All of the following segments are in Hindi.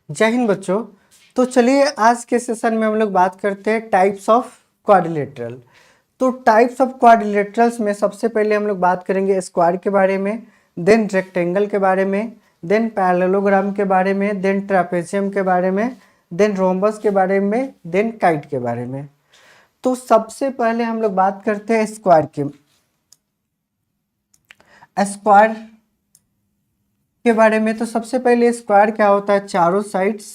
जय हिंद बच्चों। तो चलिए आज के सेशन में हम लोग बात करते हैं टाइप्स ऑफ क्वाड्रिलेटरल। तो टाइप्स ऑफ क्वाड्रिलेटरल्स में सबसे पहले हम लोग बात करेंगे स्क्वायर के बारे में, देन रेक्टेंगल के बारे में, देन पैरेललोग्राम के बारे में, देन ट्रापेजियम के बारे में, देन रोम्बस के बारे में, देन काइट के बारे में। तो सबसे पहले हम लोग बात करते हैं स्क्वायर की। स्क्वायर के बारे में तो सबसे पहले स्क्वायर क्या होता है, चारों साइड्स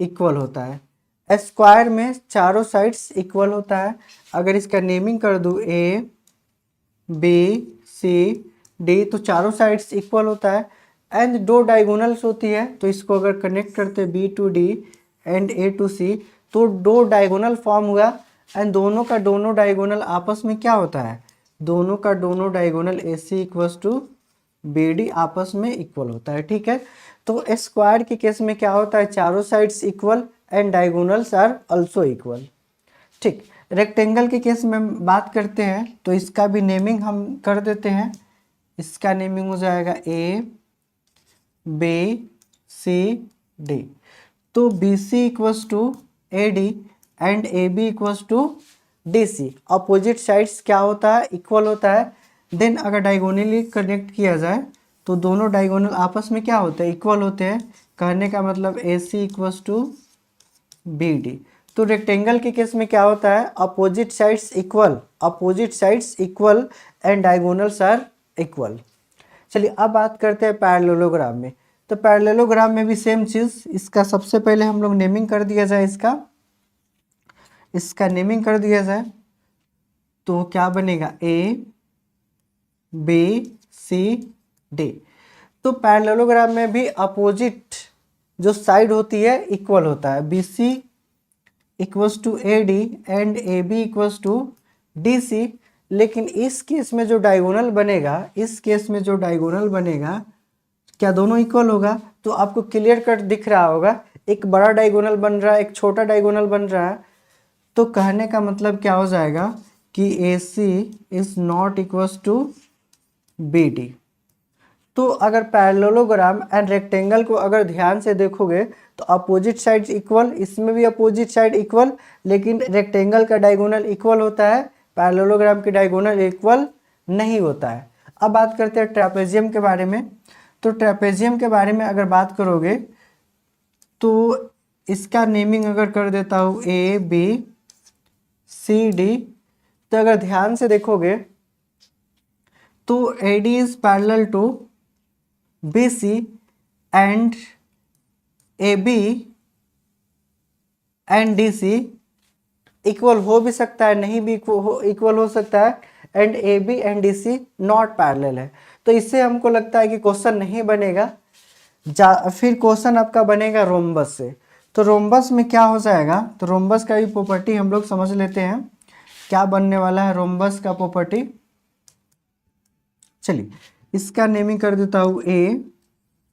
इक्वल होता है। स्क्वायर में चारों साइड्स इक्वल होता है। अगर इसका नेमिंग कर दूँ ए बी सी डी तो चारों साइड्स इक्वल होता है। एंड दो डायगोनल्स होती है तो इसको अगर कनेक्ट करते हैं B to D and A to C तो दो डायगोनल फॉर्म हुआ। एंड दोनों का दोनों डायगोनल आपस में क्या होता है, दोनों का दोनों diagonal A C equals to B D आपस में इक्वल होता है। ठीक है, तो स्क्वायर के केस में क्या होता है, चारों sides equal and diagonals are also equal. ठीक, रेक्टेंगल के केस में बात करते हैं तो इसका भी नेमिंग हम कर देते हैं। इसका नेमिंग हो जाएगा ए बी सी डी। तो B C equals to A D and A B equals to D C. Opposite sides क्या होता है, इक्वल होता है। देन अगर डायगोनली कनेक्ट किया जाए तो दोनों डायगोनल आपस में क्या होते हैं, इक्वल होते हैं। कहने का मतलब A C equals to B D. तो रेक्टेंगल के केस में क्या होता है, opposite sides equal, opposite sides equal and diagonals are equal. चलिए अब बात करते हैं पैरेललोग्राम में। तो पैरेललोग्राम में भी सेम चीज़, इसका सबसे पहले हम लोग नेमिंग कर दिया जाए, इसका नेमिंग कर दिया जाए तो क्या बनेगा, ए बी सी डी। तो पैरेललोग्राम में भी अपोजिट जो साइड होती है इक्वल होता है। B C equals to A D and A B equals to D C. लेकिन इस केस में जो डायगोनल बनेगा, इस केस में जो डायगोनल बनेगा क्या दोनों इक्वल होगा, तो आपको क्लियर कट दिख रहा होगा, एक बड़ा डायगोनल बन रहा है, एक छोटा डायगोनल बन रहा है। तो कहने का मतलब क्या हो जाएगा कि A C is not equals to B D. तो अगर पैरेललोग्राम एंड रेक्टेंगल को अगर ध्यान से देखोगे तो अपोजिट साइड्स इक्वल, इसमें भी अपोजिट साइड इक्वल, लेकिन रेक्टेंगल का डायगोनल इक्वल होता है, पैरेललोग्राम की डायगोनल इक्वल नहीं होता है। अब बात करते हैं ट्रेपेजियम के बारे में। तो ट्रेपेजियम के बारे में अगर बात करोगे तो इसका नेमिंग अगर कर देता हूँ ए बी सी डी, तो अगर ध्यान से देखोगे तो A D is parallel to B C and A B and D C equal हो भी सकता है, नहीं भी इक्वल हो सकता है। And A B and D C not parallel है। तो इससे हमको लगता है कि क्वेश्चन नहीं बनेगा। फिर क्वेश्चन आपका बनेगा रोम्बस से। तो रोम्बस में क्या हो जाएगा, तो रोम्बस का भी प्रॉपर्टी हम लोग समझ लेते हैं, क्या बनने वाला है रोम्बस का प्रॉपर्टी। चलिए इसका नेमिंग कर देता हूँ ए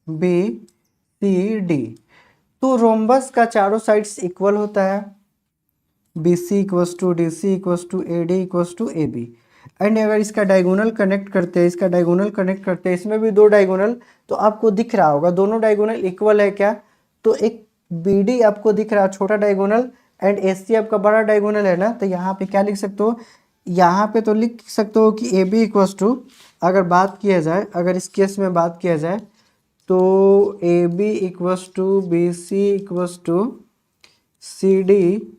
बी सी डी। तो रोम्बस का चारों साइड्स इक्वल होता है, B C equals to D C equals to A D equals to A B. And अगर इसका डायगोनल कनेक्ट करते हैं, इसका डायगोनल कनेक्ट करते हैं, इसमें भी दो डायगोनल, तो आपको दिख रहा होगा दोनों डायगोनल इक्वल है क्या, तो एक बी डी आपको दिख रहा है छोटा डायगोनल एंड ए सी आपका बड़ा डायगोनल है ना। तो यहाँ पे क्या लिख सकते हो, यहाँ पे तो लिख सकते हो कि ए बी इक्वल्स टू, अगर बात किया जाए, अगर इस केस में बात किया जाए तो A B equals to B C equals to C D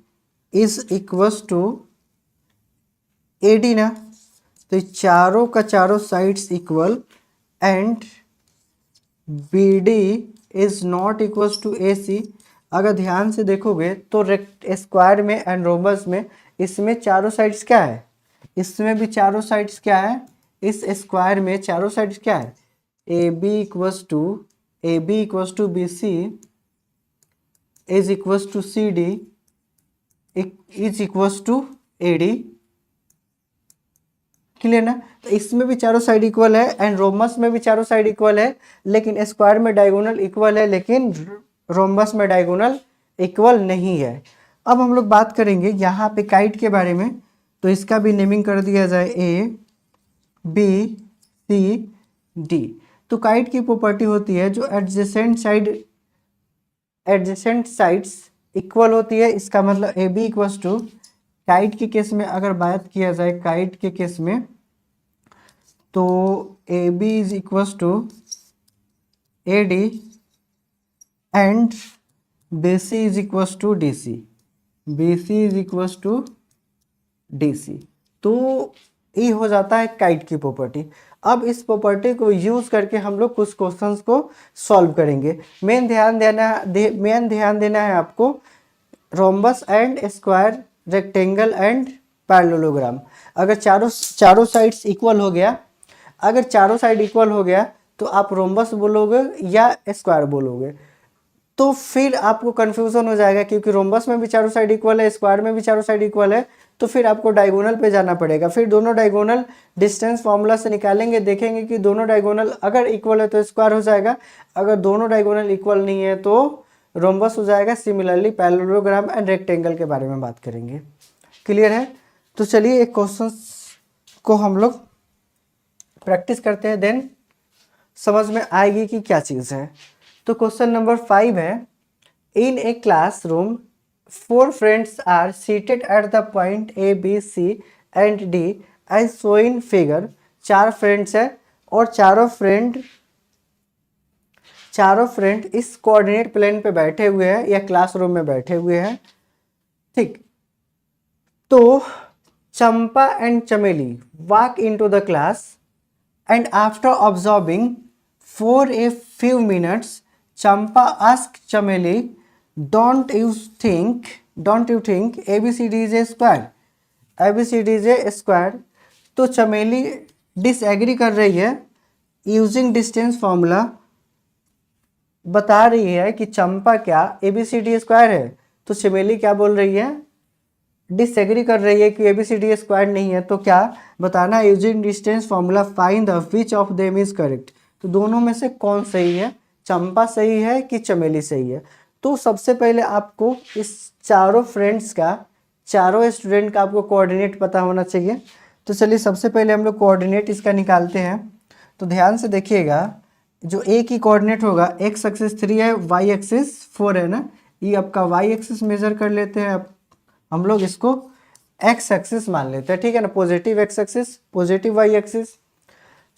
is equals to A D ना। तो चारों का चारों sides equal and B D is not equals to A C. अगर ध्यान से देखोगे तो स्क्वायर में एंड रोम्बस में इसमें चारों साइड्स क्या है, इसमें भी चारों साइड्स क्या है, इस स्क्वायर में चारों साइड्स क्या है, A B equals to B C is equals to C D is equals to A D. Clear ना। तो इसमें भी चारों साइड इक्वल है एंड रोम्बस में भी चारों साइड इक्वल है, लेकिन स्क्वायर में डायगोनल इक्वल है, लेकिन रोम्बस में डायगोनल इक्वल नहीं है। अब हम लोग बात करेंगे यहाँ पे काइट के बारे में। तो इसका भी नेमिंग कर दिया जाए ए बी सी डी। तो काइट की प्रॉपर्टी होती है जो adjacent side adjacent sides equal होती है, इसका मतलब A B equals to, kite के केस में अगर बात किया जाए काइट के केस में, तो A B is equals to A D and B C is equals to D C, B C is equals to D C. तो ये हो जाता है काइट की प्रॉपर्टी। अब इस प्रॉपर्टी को यूज करके हम लोग कुछ क्वेश्चंस को सॉल्व करेंगे। मेन ध्यान देना है आपको rhombus and square, rectangle and parallelogram. अगर चारों साइड्स इक्वल हो गया, अगर चारों साइड इक्वल हो गया तो आप रोम्बस बोलोगे या स्क्वायर बोलोगे, तो फिर आपको कंफ्यूजन हो जाएगा, क्योंकि रोम्बस में भी चारों साइड इक्वल है, स्क्वायर में भी चारों साइड इक्वल है, तो फिर आपको डायगोनल पे जाना पड़ेगा। फिर दोनों डायगोनल डिस्टेंस फार्मूला से निकालेंगे, देखेंगे कि दोनों डायगोनल अगर इक्वल है तो स्क्वायर हो जाएगा, अगर दोनों डायगोनल इक्वल नहीं है तो रोम्बस हो जाएगा। सिमिलरली पैरेललोग्राम एंड रेक्टेंगल के बारे में बात करेंगे। क्लियर है? तो चलिए एक क्वेश्चन को हम लोग प्रैक्टिस करते हैं, देन समझ में आएगी कि क्या चीज़ है। तो क्वेश्चन नंबर 5 है, इन a classroom 4 friends are seated at the point A, B, C and D as shown in figure। 4 friends है और चारों फ्रेंड इस कोऑर्डिनेट प्लेन पे बैठे हुए हैं या क्लासरूम में बैठे हुए हैं। ठीक, तो चंपा एंड चमेली walk into the class and after observing for a few minutes Champa ask चमेली, don't you think ABCD is a square? ABCD is a square। तो चमेली डिसएग्री कर रही है, यूजिंग डिस्टेंस फॉर्मूला बता रही है कि चंपा क्या ABCD स्क्वायर है। तो चमेली क्या बोल रही है? डिसएग्री कर रही है कि ABCD स्क्वायर नहीं है। तो क्या बताना? Using distance formula find the which of them is correct. तो दोनों में से कौन सही है, चंपा सही है कि चमेली सही है? तो सबसे पहले आपको इस चारों फ्रेंड्स का, चारों स्टूडेंट का आपको कोऑर्डिनेट पता होना चाहिए। तो चलिए सबसे पहले हम लोग कोऑर्डिनेट इसका निकालते हैं। तो ध्यान से देखिएगा, जो ए की कोऑर्डिनेट होगा, एक्स एक्सिस 3 है, वाई एक्सिस 4 है ना, ये आपका वाई एक्सिस मेजर कर लेते हैं। अब हम लोग इसको एक्स एक्सिस मान लेते हैं, ठीक है ना, positive X axis, positive Y axis.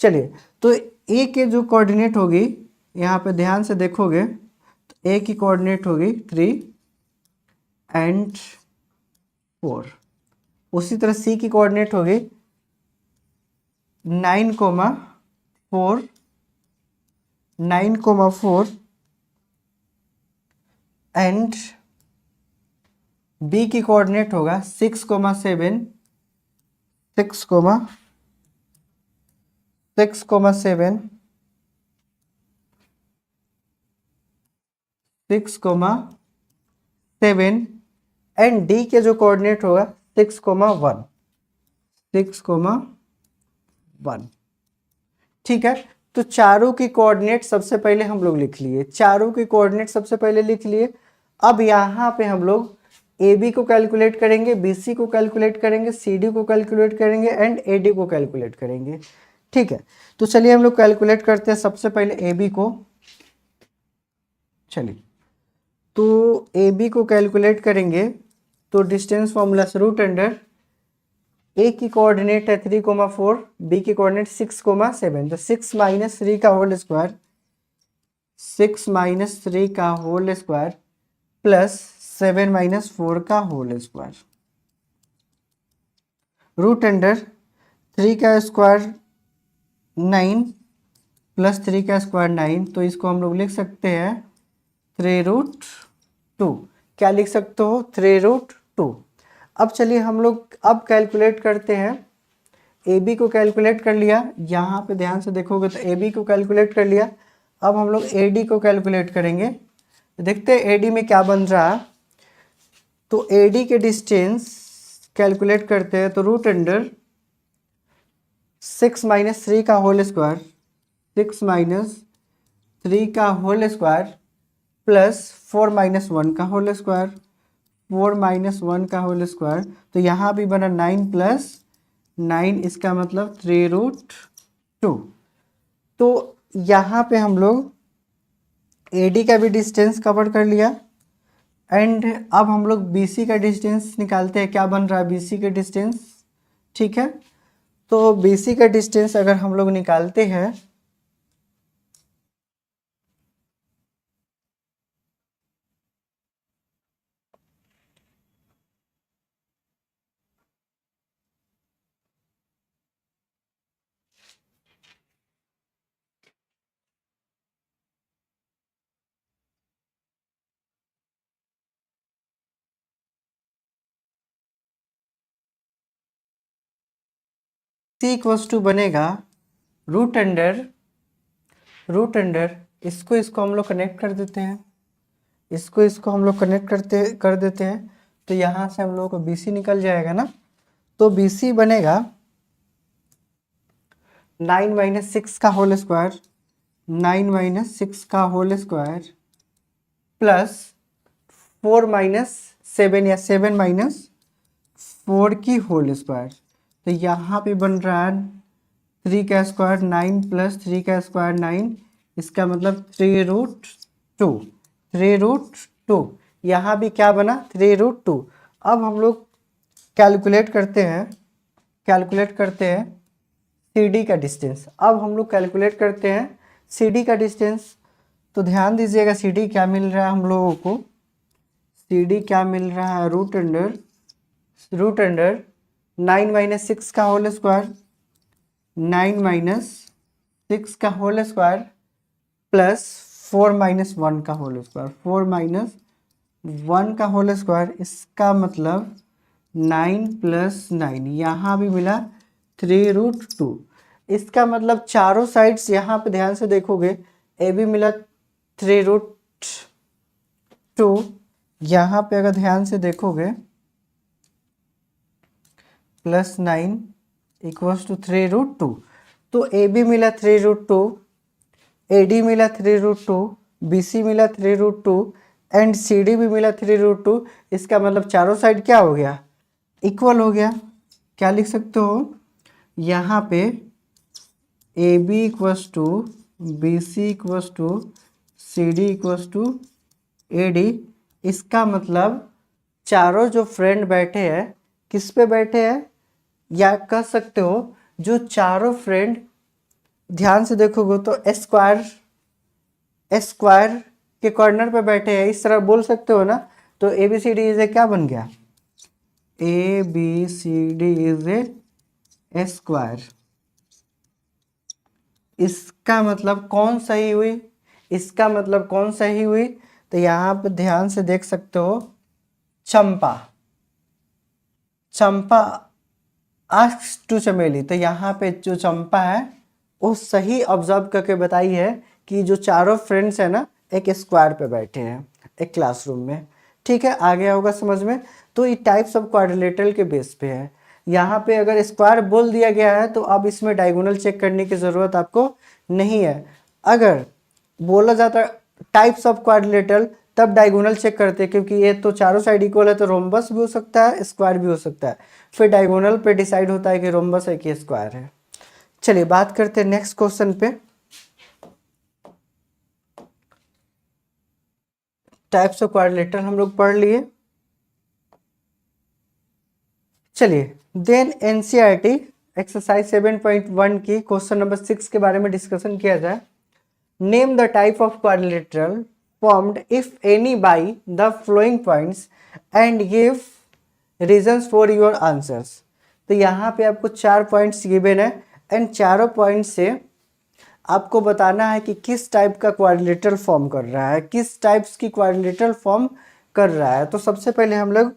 चलिए, तो ए के जो कोऑर्डिनेट होगी, यहाँ पे ध्यान से देखोगे तो ए की कोऑर्डिनेट होगी 3 एंड 4। उसी तरह सी की कोऑर्डिनेट होगी 9,4 एंड बी की कोऑर्डिनेट होगा 6,7 एंड डी के जो कोऑर्डिनेट होगा 6,1। ठीक है, तो चारों की कोऑर्डिनेट सबसे पहले हम लोग लिख लिए, चारों की कोऑर्डिनेट सबसे पहले लिख लिए। अब यहाँ पे हम लोग ए बी को कैलकुलेट करेंगे, बी सी को कैलकुलेट करेंगे, सी डी को कैलकुलेट करेंगे एंड ए डी को कैलकुलेट करेंगे। ठीक है, तो चलिए हम लोग कैलकुलेट करते हैं सबसे पहले ए बी को। चलिए, तो ए बी को कैलकुलेट करेंगे तो डिस्टेंस फॉर्मूला से रूट अंडर ए की कोऑर्डिनेट है 3,4, बी की कोऑर्डिनेट 6,7, तो 6 - 3 का होल स्क्वायर, 6 - 3 का होल स्क्वायर प्लस 7 - 4 का होल स्क्वायर, रूट अंडर 3 का स्क्वायर 9 प्लस 3 का स्क्वायर 9, तो इसको हम लोग लिख सकते हैं 3√2। क्या लिख सकते हो? 3√2। अब चलिए हम लोग अब कैलकुलेट करते हैं। ए बी को कैलकुलेट कर लिया, यहाँ पे ध्यान से देखोगे तो ए बी को कैलकुलेट कर लिया। अब हम लोग ए डी को कैलकुलेट करेंगे, देखते हैं ए डी में क्या बन रहा। तो ए डी के डिस्टेंस कैलकुलेट करते हैं, तो रूट अंडर 6 - 3 का होल स्क्वायर, 6 - 3 का होल स्क्वायर प्लस 4 - 1 का होल स्क्वायर, 4 - 1 का होल स्क्वायर, तो यहाँ भी बना 9 + 9, इसका मतलब 3√2। तो यहाँ पे हम लोग AD का भी डिस्टेंस कवर कर लिया। एंड अब हम लोग BC का डिस्टेंस निकालते हैं। क्या बन रहा है BC का डिस्टेंस? ठीक है, तो BC का डिस्टेंस अगर हम लोग निकालते हैं C इक्वल्स टू बनेगा रूट अंडर इसको हम लोग कनेक्ट कर देते हैं, इसको हम लोग कनेक्ट कर देते हैं, तो यहाँ से हम लोग को BC निकल जाएगा ना। तो BC बनेगा 9 माइनस 6 का होल स्क्वायर, 9 माइनस 6 का होल स्क्वायर प्लस 4 माइनस 7 या 7 माइनस 4 की होल स्क्वायर। तो यहाँ पे बन रहा है 3 का स्क्वायर 9 प्लस 3 का स्क्वायर 9, इसका मतलब 3√2। यहाँ भी क्या बना 3√2। अब हम लोग कैलकुलेट करते हैं CD का डिस्टेंस। अब हम लोग कैलकुलेट करते हैं CD का डिस्टेंस। तो ध्यान दीजिएगा CD क्या मिल रहा है हम लोगों को, CD क्या मिल रहा है रूट अंडर 9 माइनस 6 का होल स्क्वायर, 9 माइनस 6 का होल स्क्वायर प्लस 4 माइनस 1 का होल स्क्वायर, 4 माइनस 1 का होल स्क्वायर, इसका मतलब 9 प्लस 9, यहाँ भी मिला 3√2। इसका मतलब चारों साइड्स यहाँ पे ध्यान से देखोगे, ए भी मिला 3√2, यहाँ पे अगर ध्यान से देखोगे प्लस 9 इक्वल्स टू 3√2, तो ए बी मिला 3√2, AD मिला 3√2, BC मिला 3√2 एंड CD भी मिला 3√2। इसका मतलब चारों साइड क्या हो गया इक्वल हो गया। क्या लिख सकते हो यहाँ पे AB equals to BC equals to CD equals to AD। इसका मतलब चारों जो फ्रेंड बैठे हैं किस पे बैठे हैं, या कह सकते हो जो चारों फ्रेंड ध्यान से देखोगे तो स्क्वायर के कॉर्नर पे बैठे हैं, इस तरह बोल सकते हो ना। तो ABCD इज ए क्या बन गया, ABCD इज ए स्क्वायर। इसका मतलब कौन सही हुई, इसका मतलब कौन सही हुई, तो यहाँ पे ध्यान से देख सकते हो चंपा आस्क्स टू चमेली। तो यहाँ पे जो चंपा है वो सही ऑब्जर्व करके बताई है कि जो चारों फ्रेंड्स है ना एक स्क्वायर पे बैठे हैं एक क्लासरूम में। ठीक है, आ गया होगा समझ में। तो ये टाइप्स ऑफ क्वाड्रिलेटरल के बेस पे है। यहाँ पे अगर स्क्वायर बोल दिया गया है तो अब इसमें डायगोनल चेक करने की ज़रूरत आपको नहीं है। अगर बोला जाता टाइप्स ऑफ क्वाड्रिलेटरल तब डायगोनल चेक करते हैं, क्योंकि ये तो चारों साइड इक्वल है तो रोम्बस भी हो सकता है स्क्वायर भी हो सकता है, फिर डायगोनल पे डिसाइड होता है कि रोम्बस है कि स्क्वायर है। चलिए बात करते हैं नेक्स्ट क्वेश्चन पे। टाइप्स ऑफ क्वाड्रिलेटरल हम लोग पढ़ लिए। चलिए देन एनसीईआरटी एक्सरसाइज 7.1 की क्वेश्चन नंबर 6 के बारे में डिस्कशन किया जाए। Name the type of quadrilateral formed if any by the following points and give reasons for your answers। तो यहाँ पे आपको 4 पॉइंट्स गिवन है एंड चारों पॉइंट से आपको बताना है कि किस टाइप का क्वाड्रिलेटरल फॉर्म कर रहा है, किस टाइप्स की क्वाड्रिलेटरल फॉर्म कर रहा है। तो सबसे पहले हम लोग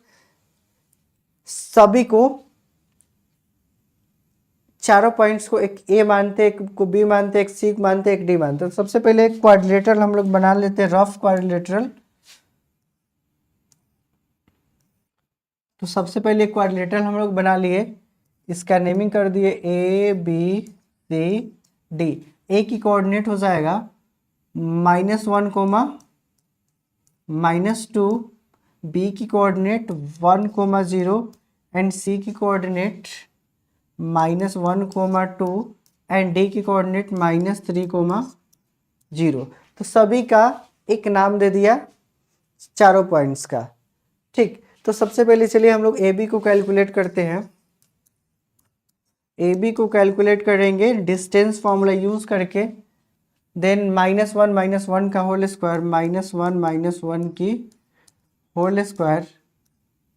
सभी को चारों पॉइंट्स को एक ए मानते हैं, एक को बी मानते हैं, एक सी मानते हैं, एक डी मानते हैं। तो सबसे पहले एक क्वाड्रिलेटरल हम लोग बना लेते हैं, रफ क्वाड्रिलेटरल। तो सबसे पहले क्वाड्रिलेटरल हम लोग बना लिए, इसका नेमिंग कर दिए ए बी सी डी। ए की कोऑर्डिनेट हो जाएगा -1, -2, बी की कोऑर्डिनेट 1, 0 एंड सी की कोऑर्डिनेट -1, 2 एंड डी की कोऑर्डिनेट -3, 0। तो सभी का एक नाम दे दिया चारों पॉइंट्स का। ठीक, तो सबसे पहले चलिए हम लोग ए बी को कैलकुलेट करते हैं। ए बी को कैलकुलेट करेंगे डिस्टेंस फॉर्मूला यूज करके। देन -1 का होल स्क्वायर, -1 की होल स्क्वायर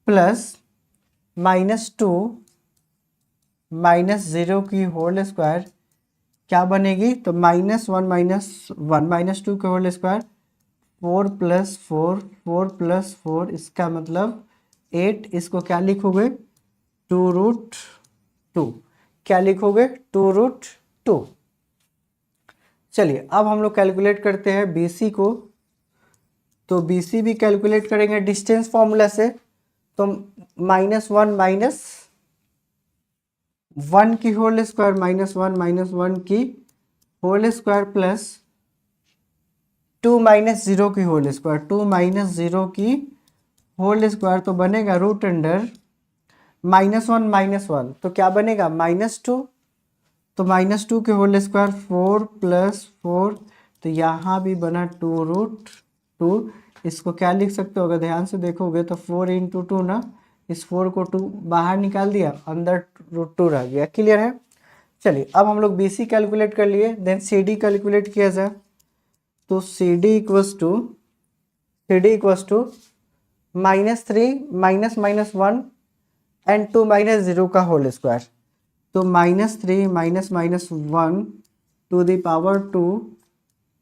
प्लस -2 -0 की होल स्क्वायर क्या बनेगी, तो -1 -2 के होल स्क्वायर 4 + 4 4 + 4 इसका मतलब 8। इसको क्या लिखोगे, 2√2। क्या लिखोगे, 2√2। चलिए अब हम लोग कैलकुलेट करते हैं BC को। तो BC भी कैलकुलेट करेंगे डिस्टेंस फॉर्मूला से। तो -1 की होल स्क्वायर, -1 की होल स्क्वायर प्लस 2 - 0 की होल स्क्वायर, 2 - 0 की होल स्क्वायर तो बनेगा √अंडर -1 तो क्या बनेगा, -2। तो -2 के होल स्क्वायर 4 + 4, तो यहाँ भी बना 2√2। इसको क्या लिख सकते हो, अगर ध्यान से देखोगे तो 4 × 2 ना, इस 4 को 2 बाहर निकाल दिया, अंदर √2 रह गया। क्लियर है। चलिए अब हम लोग BC कैलकुलेट कर लिए, देन CD कैलकुलेट किया जाए। तो CD इक्वल्स टू -3 -1 एंड 2 - 0 का होल स्क्वायर। तो -3 -1 टू द पावर 2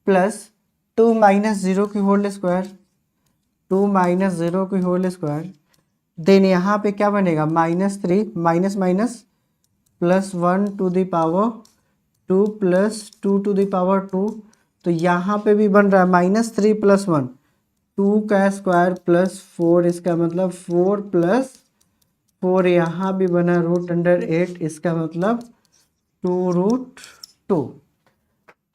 प्लस 2 - 0 की होल स्क्वायर, 2 - 0 की होल स्क्वायर। देन यहाँ पे क्या बनेगा, -3 +1 to the power 2 plus 2 to the power 2। तो यहाँ पे भी बन रहा है -3 + 1 2 का स्क्वायर प्लस 4, इसका मतलब 4 + 4। यहाँ भी बना √8, इसका मतलब 2√2।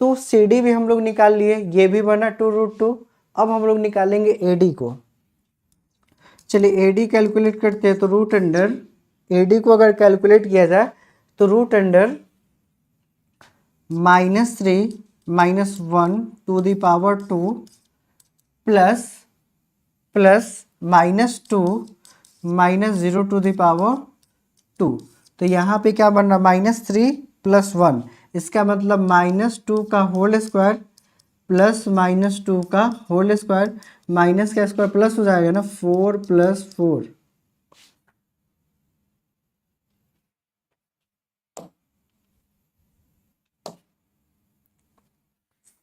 तो CD भी हम लोग निकाल लिए, ये भी बना 2√2। अब हम लोग निकालेंगे AD को। चलिए AD कैलकुलेट करते हैं। तो √अंडर AD को अगर कैलकुलेट किया जाए तो √under -3 -1 to the power 2 plus -2 -0 to the power 2। तो यहाँ पे क्या बन रहा, -3 + 1, इसका मतलब -2 का होल स्क्वायर प्लस -2 का होल स्क्वायर, माइनस का स्क्वायर प्लस हो जाएगा ना, 4 + 4।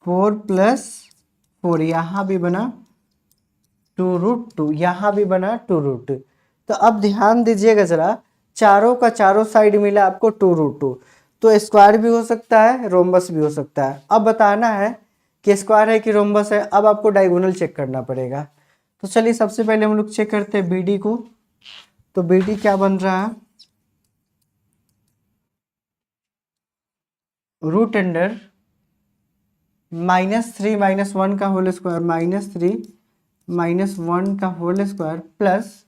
4 + 4 यहाँ भी बना 2√2, यहाँ भी बना 2√2। तो अब ध्यान दीजिएगा जरा, चारों का चारों साइड मिला आपको 2√2। तो स्क्वायर भी हो सकता है, रोम्बस भी हो सकता है। अब बताना है कि स्क्वायर है कि रोम्बस है। अब आपको डायगोनल चेक करना पड़ेगा। तो चलिए सबसे पहले हम लोग चेक करते हैं BD को। तो BD क्या बन रहा है, √अंडर -3 -1 का होल स्क्वायर, -3 -1 का होल स्क्वायर प्लस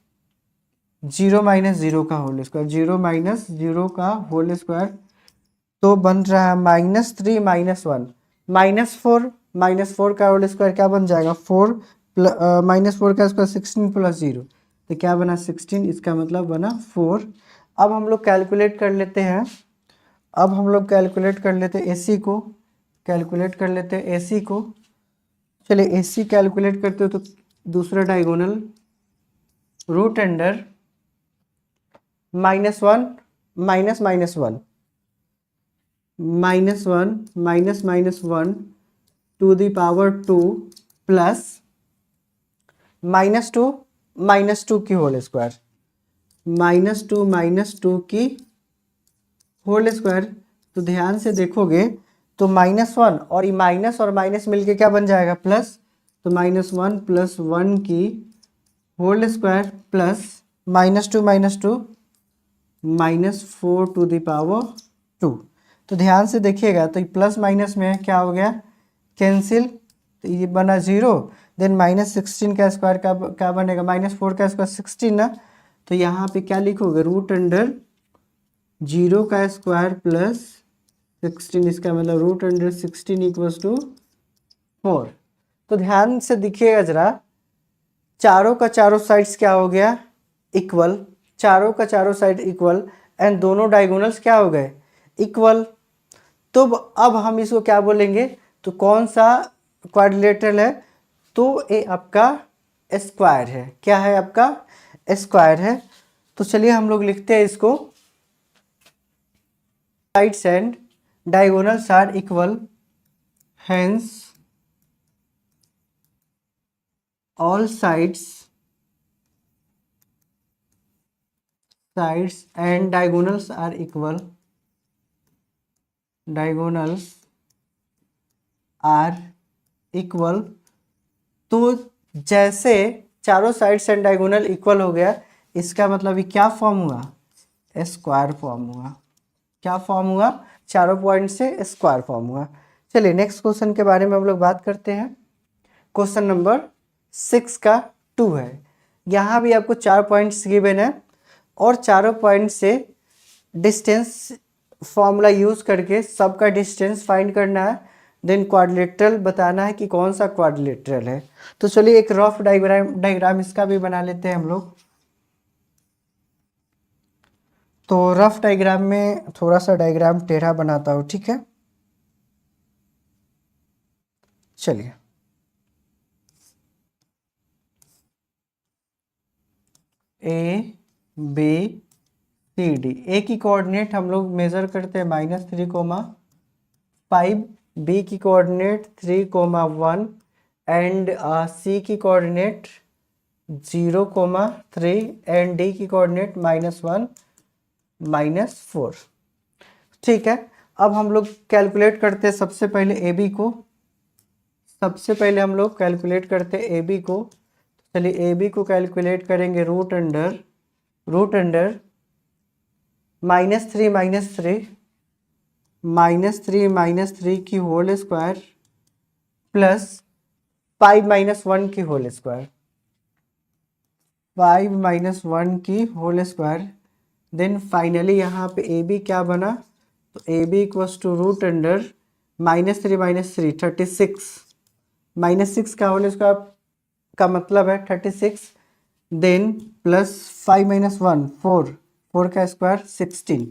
0 - 0 का होल स्क्वायर, 0 - 0 का होल स्क्वायर। तो बन रहा है -3 -1 -4 -4 का होल स्क्वायर क्या बन जाएगा, 4 -4 का स्क्वायर 16 + 0, तो क्या बना 16, इसका मतलब बना 4। अब हम लोग कैलकुलेट कर लेते हैं। अब हम लोग कैलकुलेट कर लेते हैं AC को। कैलकुलेट कर लेते हैं AC को। चलिए AC कैलकुलेट करते हो तो दूसरा diagonal √under -1 -1 -1 to the power 2 plus -2 की होल स्क्वायर, -2 की होल स्क्वायर। तो ध्यान से देखोगे तो -1 और ये माइनस और माइनस मिलके क्या बन जाएगा, प्लस। तो -1 + 1 की whole square plus -2 -4 to the power 2। तो ध्यान से देखिएगा तो प्लस माइनस में क्या हो गया, कैंसिल। तो ये बना 0। देन -16 का स्क्वायर क्या बनेगा, -4 का स्क्वायर 16 ना। तो यहाँ पे क्या लिखोगे, √अंडर 0 का स्क्वायर प्लस 16, इसका मतलब √अंडर 16 = 4। तो ध्यान से देखिएगा जरा, चारों का चारों साइड्स क्या हो गया, इक्वल, चारों का चारों साइड इक्वल, एंड दोनों डायगोनल्स क्या हो गए, इक्वल। तो अब हम इसको क्या बोलेंगे, तो कौन सा क्वाड्रिलेटरल है, तो ये आपका स्क्वायर है। क्या है आपका, स्क्वायर है। तो चलिए हम लोग लिखते हैं इसको, sides and diagonals are equal, hence all sides and diagonals are equal, diagonals are equal। तो जैसे चारों साइड्स एंड डायगोनल इक्वल हो गया, इसका मतलब ये क्या फॉर्म हुआ, स्क्वायर फॉर्म हुआ। क्या फॉर्म हुआ, चारों पॉइंट से स्क्वायर फॉर्म हुआ। चलिए नेक्स्ट क्वेश्चन के बारे में हम लोग बात करते हैं। क्वेश्चन नंबर 6 का 2 है। यहाँ भी आपको 4 पॉइंट्स गिवन है और चारों पॉइंट से डिस्टेंस फॉर्मूला यूज करके सबका डिस्टेंस फाइंड करना है, देन क्वाड्रिलेटरल बताना है कि कौन सा क्वाड्रिलेटरल है। तो चलिए एक रफ डायग्राम इसका भी बना लेते हैं हम लोग। तो रफ डायग्राम में थोड़ा सा डायग्राम टेढ़ा बनाता हूँ, ठीक है। चलिए ए बी सी डी, ए की कोऑर्डिनेट हम लोग मेजर करते हैं -3,5, बी की कोऑर्डिनेट 3,1 एंड सी की कोऑर्डिनेट 0,3 एंड डी की कोऑर्डिनेट -1 -4। ठीक है, अब हम लोग कैलकुलेट करते हैं सबसे पहले ए बी को। सबसे पहले हम लोग कैलकुलेट करते हैं ए बी को। चलिए ए बी को कैलकुलेट करेंगे रूट अंडर -3 -3 की होल स्क्वायर प्लस 5 - 1 की होल स्क्वायर, 5 - 1 की होल स्क्वायर। देन फाइनली यहाँ पे ए बी क्या बना, तो A B equals to root under -3 -3 36, -6 का होल स्क्वायर का मतलब है 36, देन प्लस 5 - 1 4, 4 का स्क्वायर 16।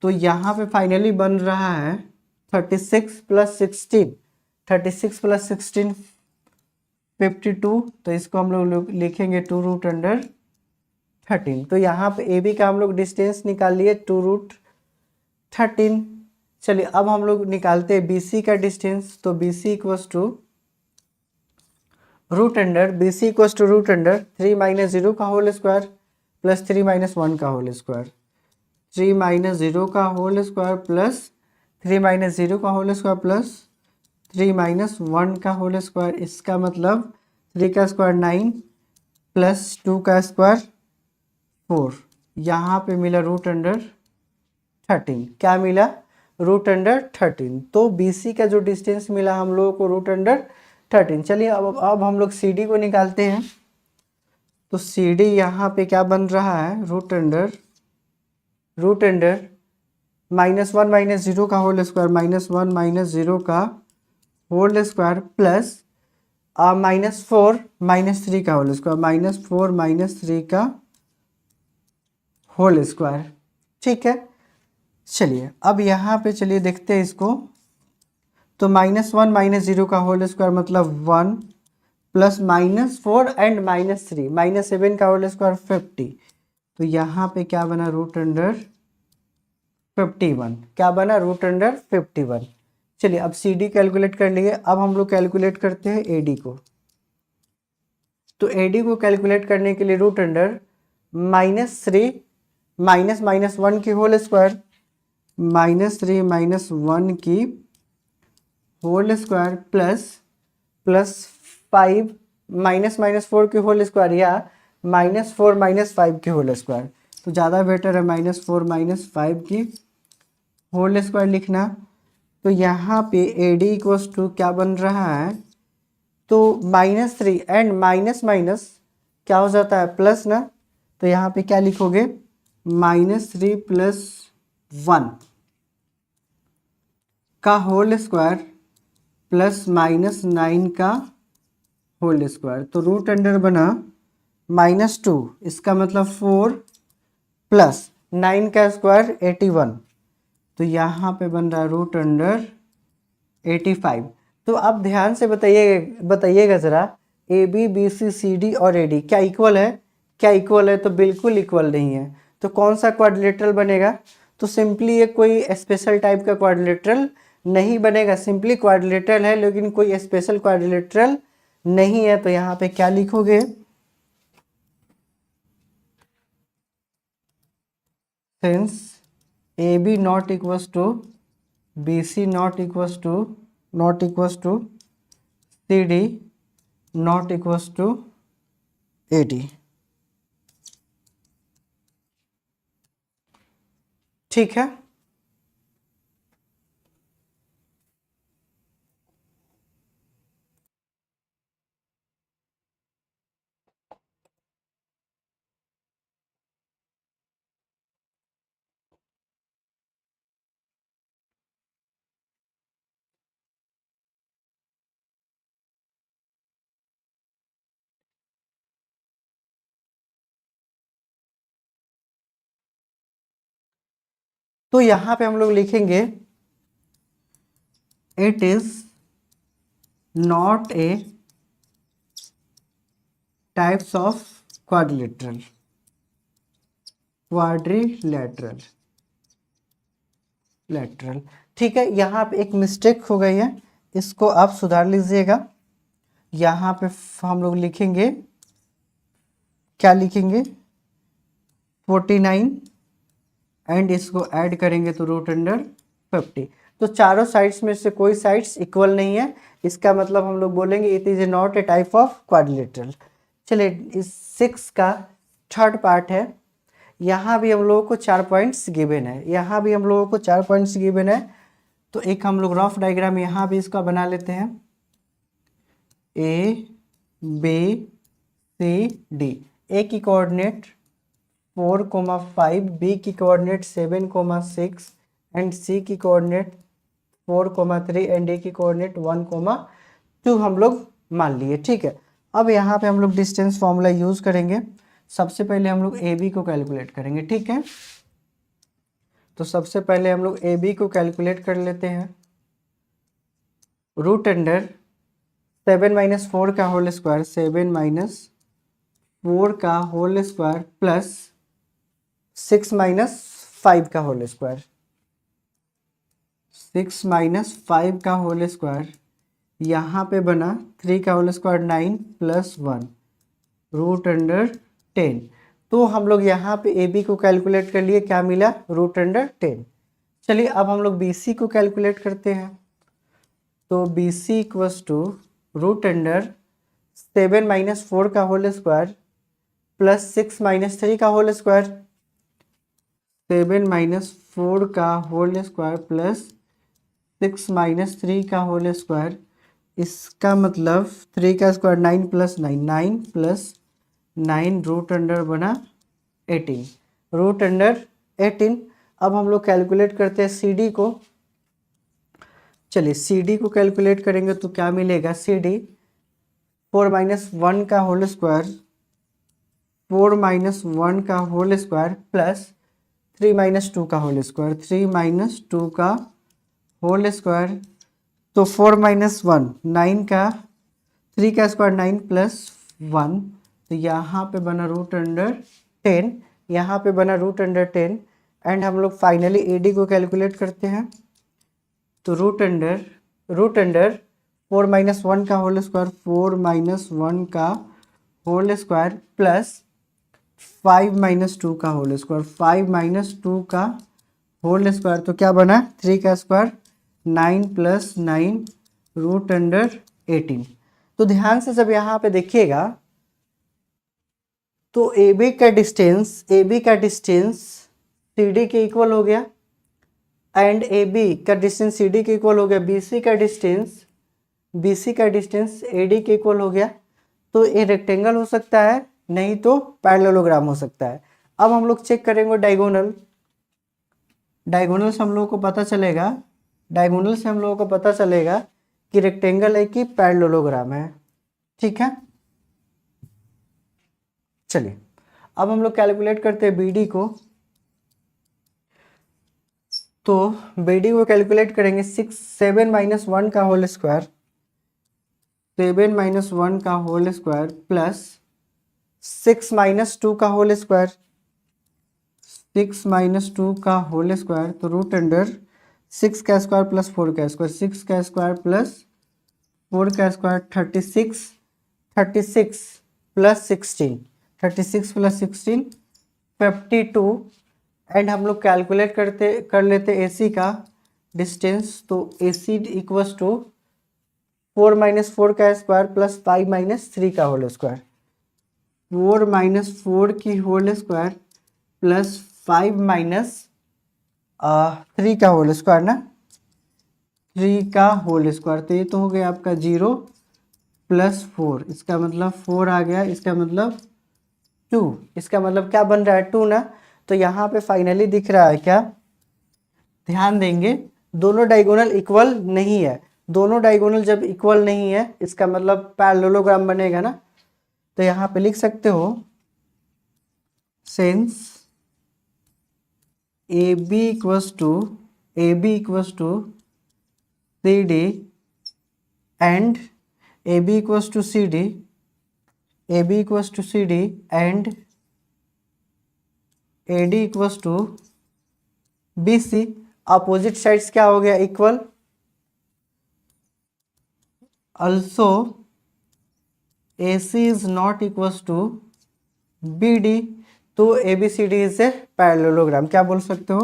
तो यहाँ पे फाइनली बन रहा है 36 + 16, 36 + 16 52। तो इसको हम लोग लिखेंगे 2 रूट अंडर 13। तो यहाँ पे ए बी का हम लोग डिस्टेंस निकाल लिए 2 रूट 13। चलिए अब हम लोग निकालते हैं बी सी का डिस्टेंस। तो B C equals to root under 3 - 0 का होल स्क्वायर प्लस 3 - 1 का होल स्क्वायर, 3 - 0 का होल स्क्वायर प्लस 3 - 0 का होल स्क्वायर प्लस 3 - 1 का होल स्क्वायर। इसका मतलब 3 का स्क्वायर 9 प्लस 2 का स्क्वायर 4। यहाँ पे मिला रूट अंडर 13। क्या मिला, रूट अंडर 13। तो बी सी का जो डिस्टेंस मिला हम लोगों को रूट अंडर 13। चलिए अब हम लोग सी डी को निकालते हैं। तो सी डी यहाँ पे क्या बन रहा है, रूट अंडर -1 - 0 का होल स्क्वायर, -1 - 0 का होल स्क्वायर प्लस -4 - 3 का होल स्क्वायर, -4 - 3 का होल स्क्वायर। ठीक है, चलिए अब यहाँ पे चलिए देखते हैं इसको। तो -1 - 0 का होल स्क्वायर मतलब 1 प्लस -4 एंड -3 -7 का होल स्क्वायर 50। तो यहाँ पे क्या बना, रूट अंडर 51। क्या बना, रूट अंडर 51। चलिए अब सी डी कैलकुलेट कर लिए। अब हम लोग कैलकुलेट करते हैं ए डी को। तो ए डी को कैलकुलेट करने के लिए रूट अंडर -3 -1 की होल स्क्वायर, -3 -1 की होल स्क्वायर प्लस 5 -4 की होल स्क्वायर या -4 -5 की होल स्क्वायर। तो ज़्यादा बेटर है -4 -5 की होल स्क्वायर लिखना। तो यहाँ पे ए डी इक्वल्स टू क्या बन रहा है, तो -3 एंड माइनस क्या हो जाता है, प्लस ना। तो यहाँ पे क्या लिखोगे, -3 + 1 का होल स्क्वायर प्लस माइनस 9 का होल स्क्वायर, तो रूट अंडर बना -2, इसका मतलब 4 प्लस 9 का स्क्वायर 81, तो यहाँ पे बन रहा है रूट अंडर 85। तो अब ध्यान से बताइएगा ज़रा, A B B C C D और ए डी क्या इक्वल है? क्या इक्वल है? तो बिल्कुल इक्वल नहीं है। तो कौन सा क्वाड्रिलेटरल बनेगा? तो सिंपली ये कोई स्पेशल टाइप का क्वाड्रिलेटरल नहीं बनेगा, सिंपली क्वाड्रिलेटरल है लेकिन कोई स्पेशल क्वाड्रिलेटरल नहीं है। तो यहाँ पे क्या लिखोगे? Since A B not equals to B C not equals to C D not equals to A D. ठीक है, तो यहां पे हम लोग लिखेंगे it is not a types of quadrilateral lateral. ठीक है, यहाँ पे एक मिस्टेक हो गई है, इसको आप सुधार लीजिएगा। यहाँ पे हम लोग लिखेंगे, क्या लिखेंगे? 49 एंड इसको ऐड करेंगे तो रूट अंडर 50। तो चारों साइड्स में से कोई साइड्स इक्वल नहीं है, इसका मतलब हम लोग बोलेंगे it is a not a type of quadrilateral. चलिए, इस 6 का थर्ड पार्ट है। यहाँ भी हम लोगों को 4 पॉइंट्स गिवन है, यहाँ भी हम लोगों को 4 पॉइंट्स गिवन है। तो एक हम लोग रफ डायग्राम यहाँ भी इसका बना लेते हैं। ए बी सी डी, ए की कोऑर्डिनेट 4,5, बी की कोऑर्डिनेट 7,6 एंड सी की कोऑर्डिनेट 4,3 एंड डी की कोऑर्डिनेट 1,2 हम लोग मान लिए। ठीक है, अब यहाँ पे हम लोग डिस्टेंस फॉर्मूला यूज करेंगे। सबसे पहले हम लोग ए बी को कैलकुलेट करेंगे। ठीक है, तो सबसे पहले हम लोग ए बी को कैलकुलेट कर लेते हैं। रूट अंडर 7 - 4 का होल स्क्वायर, 7 - 4 का होल स्क्वायर प्लस 6 - 5 का होल स्क्वायर, 6 - 5 का होल स्क्वायर, यहाँ पे बना 3 का whole square 9 plus 1 root under 10। तो हम लोग यहाँ पे ए बी को कैलकुलेट कर लिए, क्या मिला? Root under 10। चलिए अब हम लोग बी सी को कैलकुलेट करते हैं। तो B C equals to root under 7 - 4 का होल स्क्वायर प्लस 6 - 3 का होल स्क्वायर, 7 - 4 का होल स्क्वायर प्लस 6 - 3 का होल स्क्वायर, इसका मतलब 3 का square 9 plus 9, 9 plus 9 root under बना 18, रूट अंडर 18। अब हम लोग कैलकुलेट करते हैं सी डी को। चलिए सी डी को कैलकुलेट करेंगे तो क्या मिलेगा? सी डी 4 - 1 का होल स्क्वायर, 4 - 1 का होल स्क्वायर प्लस 3 - 2 का होल स्क्वायर, 3 - 2 का होल स्क्वायर। तो 4 - 1 9 का, 3 का स्क्वायर 9 प्लस 1, तो यहाँ पे बना रूट अंडर 10, यहाँ पे बना रूट अंडर 10। एंड हम लोग फाइनली ए डी को कैलकुलेट करते हैं। तो रूट अंडर 4 - 1 का होल स्क्वायर, 4 - 1 का होल स्क्वायर प्लस 5 - 2 का होल स्क्वायर, 5 - 2 का होल स्क्वायर, तो क्या बना? 3 का स्क्वायर 9 प्लस 9 रूट अंडर 18। तो ध्यान से जब यहाँ पे देखिएगा तो ए बी का डिस्टेंस सी डी के इक्वल हो गया एंड ए बी का डिस्टेंस सी डी के इक्वल हो गया, बी सी का डिस्टेंस ए डी के इक्वल हो गया। तो ये रेक्टेंगल हो सकता है, नहीं तो पैरेललोग्राम हो सकता है। अब हम लोग चेक करेंगे डायगोनल से हम लोगों को पता चलेगा कि रेक्टेंगल है कि पैरेललोग्राम है। ठीक है, चलिए अब हम लोग कैलकुलेट करते हैं BD को। तो BD को कैलकुलेट करेंगे 7 माइनस 1 का होल स्क्वायर, 7 माइनस 1 का होल स्क्वायर प्लस 6 माइनस 2 का होल स्क्वायर, 6 माइनस 2 का होल स्क्वायर, तो रूट अंडर 6 का स्क्वायर प्लस 4 का स्क्वायर, 6 का स्क्वायर प्लस 4 का स्क्वायर, 36, 36 प्लस 16, 36 प्लस 16 52। एंड हम लोग कैलकुलेट कर लेते AC का डिस्टेंस, तो AC इक्वल्स टू 4 माइनस 4 का स्क्वायर प्लस 5 माइनस 3 का होल स्क्वायर, 4 माइनस 4 की होल स्क्वायर प्लस 5 माइनस 3 का होल स्क्वायर ना, 3 का होल स्क्वायर, तो ये तो हो गया आपका 0 प्लस 4, इसका मतलब 4 आ गया, इसका मतलब 2, इसका मतलब क्या बन रहा है 2 ना। तो यहाँ पे फाइनली दिख रहा है क्या, ध्यान देंगे दोनों डायगोनल इक्वल नहीं है, दोनों डायगोनल जब इक्वल नहीं है इसका मतलब पैरेललोग्राम बनेगा ना। तो यहाँ पे लिख सकते हो since AB equals to CD and AB equals to CD, AB equals to CD and AD equals to BC, opposite sides क्या हो गया equal. also AC is not equals to BD, तो ABCD इज ए पैरेललोग्राम, क्या बोल सकते हो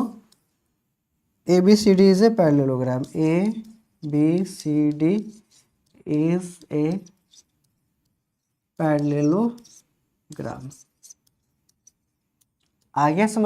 ABCD is a parallelogram, ABCD is a parallelogram। आ गया समझ।